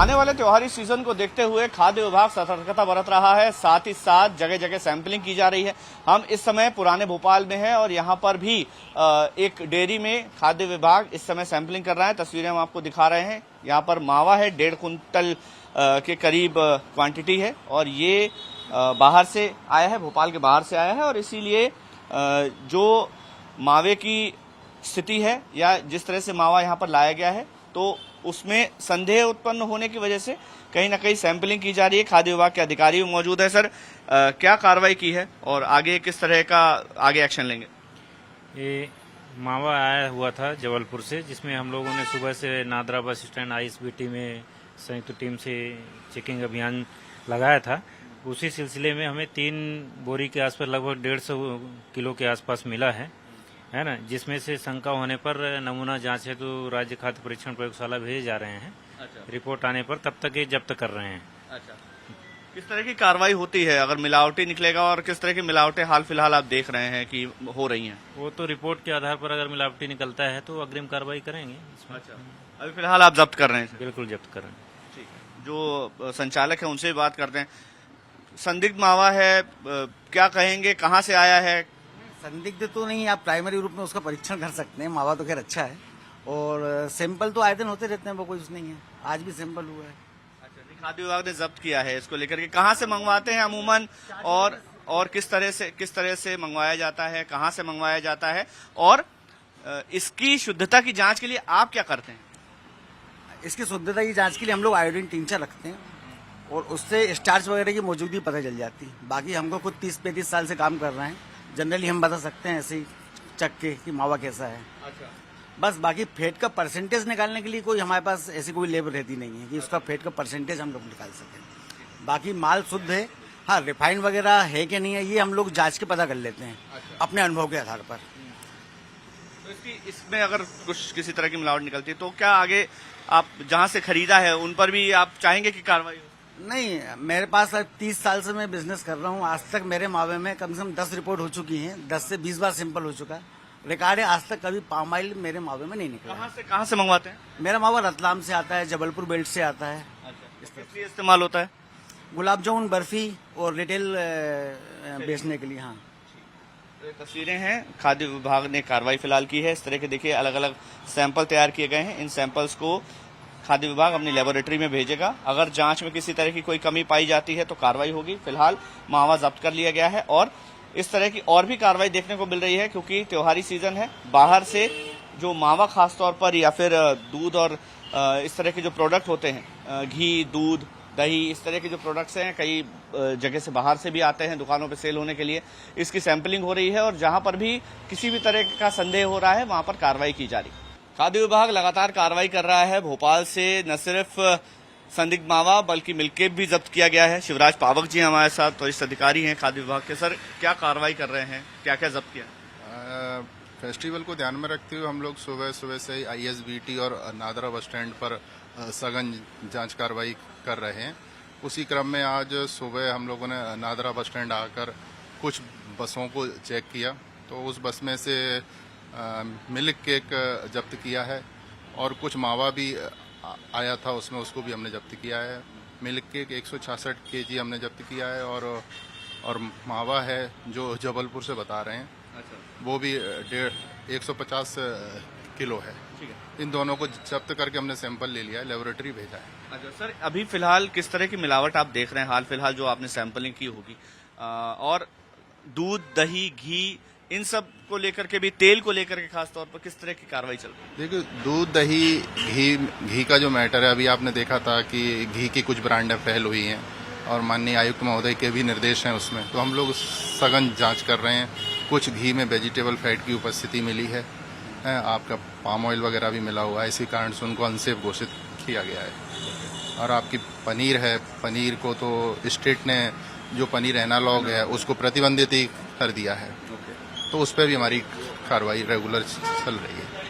आने वाले त्योहारी सीजन को देखते हुए खाद्य विभाग सतर्कता बरत रहा है, साथ ही साथ जगह जगह सैंपलिंग की जा रही है। हम इस समय पुराने भोपाल में हैं और यहाँ पर भी एक डेयरी में खाद्य विभाग इस समय सैंपलिंग कर रहा है। तस्वीरें हम आपको दिखा रहे हैं। यहाँ पर मावा है, 1.5 कुंटल के करीब क्वांटिटी है और ये बाहर से आया है, भोपाल के बाहर से आया है और इसीलिए जो मावे की स्थिति है या जिस तरह से मावा यहाँ पर लाया गया है तो उसमें संदेह उत्पन्न होने की वजह से कहीं ना कहीं सैंपलिंग की जा रही है। खाद्य विभाग के अधिकारी भी मौजूद है। सर, क्या कार्रवाई की है और आगे किस तरह का आगे एक्शन लेंगे? ये मावा आया हुआ था जबलपुर से, जिसमें हम लोगों ने सुबह से नादरा बस स्टैंड आईएसबीटी में संयुक्त टीम से चेकिंग अभियान लगाया था। उसी सिलसिले में हमें 3 बोरी के आसपास लगभग 150 किलो के आसपास मिला है ना, जिसमें से शंका होने पर नमूना जांच है तो राज्य खाद्य परीक्षण प्रयोगशाला भेजे जा रहे हैं। अच्छा। रिपोर्ट आने पर तब तक ये जब्त कर रहे हैं। अच्छा, किस तरह की कार्रवाई होती है अगर मिलावटी निकलेगा और किस तरह की मिलावटें हाल फिलहाल आप देख रहे हैं कि हो रही हैं? वो तो रिपोर्ट के आधार पर अगर मिलावटी निकलता है तो अग्रिम कार्रवाई करेंगे। अच्छा, अभी फिलहाल आप जब्त कर रहे हैं? बिल्कुल जब्त कर रहे हैं। ठीक है, जो संचालक है उनसे भी बात करते हैं। संदिग्ध मावा है, क्या कहेंगे, कहाँ से आया है? संदिग्ध तो नहीं, आप प्राइमरी रूप में उसका परीक्षण कर सकते हैं। मावा तो खैर अच्छा है और सैंपल तो आए दिन होते रहते हैं, वो कोई नहीं है। आज भी सैंपल हुआ है। अच्छा, खाद्य विभाग ने जब्त किया है इसको लेकर के। कहाँ से मंगवाते हैं अमूमन और किस तरह से मंगवाया जाता है, कहाँ से मंगवाया जाता है और इसकी शुद्धता की जांच के लिए आप क्या करते हैं? इसकी शुद्धता की जांच के लिए हम लोग आयोडीन टिंचर रखते हैं और उससे स्टार्च वगैरह की मौजूदगी पता चल जाती है। बाकी हमको खुद 30-35 साल से काम कर रहे हैं, जनरली हम बता सकते हैं ऐसे ही चख के कि मावा कैसा है। अच्छा, बस बाकी फैट का परसेंटेज निकालने के लिए कोई हमारे पास ऐसी कोई लेब रहती नहीं है कि उसका फैट का परसेंटेज हम लोग निकाल सकें। बाकी माल शुद्ध है। हाँ, रिफाइंड वगैरह है कि नहीं है ये हम लोग जांच के पता कर लेते हैं। अच्छा। अपने अनुभव के आधार पर। तो इसमें अगर कुछ किसी तरह की मिलावट निकलती है तो क्या आगे आप जहाँ से खरीदा है उन पर भी आप चाहेंगे कि कार्रवाई हो? नहीं, मेरे पास 30 साल से मैं बिजनेस कर रहा हूँ। आज तक मेरे मावे में कम से कम 10 रिपोर्ट हो चुकी हैं, 10 से 20 बार सैंपल हो चुका है। रिकॉर्ड है, आज तक कभी पाम ऑयल मेरे मावे में नहीं निकला। कहाँ से मंगवाते हैं? मेरा मावा रतलाम से आता है, जबलपुर बेल्ट से आता है। अच्छा, किस लिए इस्तेमाल होता है? गुलाब जामुन, बर्फी और रिटेल बेचने के लिए। हाँ, तो ये तस्वीरें हैं। खाद्य विभाग ने कार्रवाई फिलहाल की है। इस तरह के देखिए अलग अलग सैंपल तैयार किए गए हैं। इन सैंपल्स को खाद्य विभाग अपनी लेबोरेटरी में भेजेगा। अगर जांच में किसी तरह की कोई कमी पाई जाती है तो कार्रवाई होगी। फिलहाल मावा जब्त कर लिया गया है और इस तरह की और भी कार्रवाई देखने को मिल रही है क्योंकि त्योहारी सीजन है। बाहर से जो मावा खासतौर पर या फिर दूध और इस तरह के जो प्रोडक्ट होते हैं, घी, दूध, दही, इस तरह के जो प्रोडक्ट्स हैं कई जगह से बाहर से भी आते हैं दुकानों पे सेल होने के लिए। इसकी सैंपलिंग हो रही है और जहां पर भी किसी भी तरह का संदेह हो रहा है वहां पर कार्रवाई की जा रही है। खाद्य विभाग लगातार कार्रवाई कर रहा है। भोपाल से न सिर्फ संदिग्ध मावा बल्कि मिल्ककेक भी जब्त किया गया है। शिवराज पावक जी हमारे साथ वरिष्ठ अधिकारी हैं खाद्य विभाग के। सर, क्या कार्रवाई कर रहे हैं, क्या क्या जब्त किया? फेस्टिवल को ध्यान में रखते हुए हम लोग सुबह से आईएसबीटी और नादरा बस स्टैंड पर सघन जांच कार्रवाई कर रहे हैं। उसी क्रम में आज सुबह हम लोगों ने नादरा बस स्टैंड आकर कुछ बसों को चेक किया तो उस बस में से मिल्क केक जब्त किया है और कुछ मावा भी आया था उसमें, उसको भी हमने जब्त किया है। मिल्क केक 166 केजी हमने जब्त किया है और मावा है जो जबलपुर से बता रहे हैं। अच्छा। वो भी 150 किलो है। ठीक है, इन दोनों को जब्त करके हमने सैंपल ले लिया है, लेबोरेटरी भेजा है। अच्छा सर, अभी फिलहाल किस तरह की मिलावट आप देख रहे हैं हाल फिलहाल जो आपने सैंपलिंग की होगी? और दूध, दही, घी, इन सब को लेकर के भी, तेल को लेकर के खास तौर पर किस तरह की कार्रवाई चल रही है? देखिए, दूध, दही, घी का जो मैटर है, अभी आपने देखा था कि घी की कुछ ब्रांडें फेल हुई हैं और माननीय आयुक्त महोदय के भी निर्देश हैं उसमें, तो हम लोग सघन जांच कर रहे हैं। कुछ घी में वेजिटेबल फैट की उपस्थिति मिली है, आपका पाम ऑयल वगैरह भी मिला हुआ है, इसी कारण से उनको अनसेफ घोषित किया गया है। और आपकी पनीर है, पनीर को तो स्टेट ने जो पनीर एनालॉग है उसको प्रतिबंधित ही कर दिया है, तो उस पर भी हमारी कार्रवाई रेगुलर चल रही है।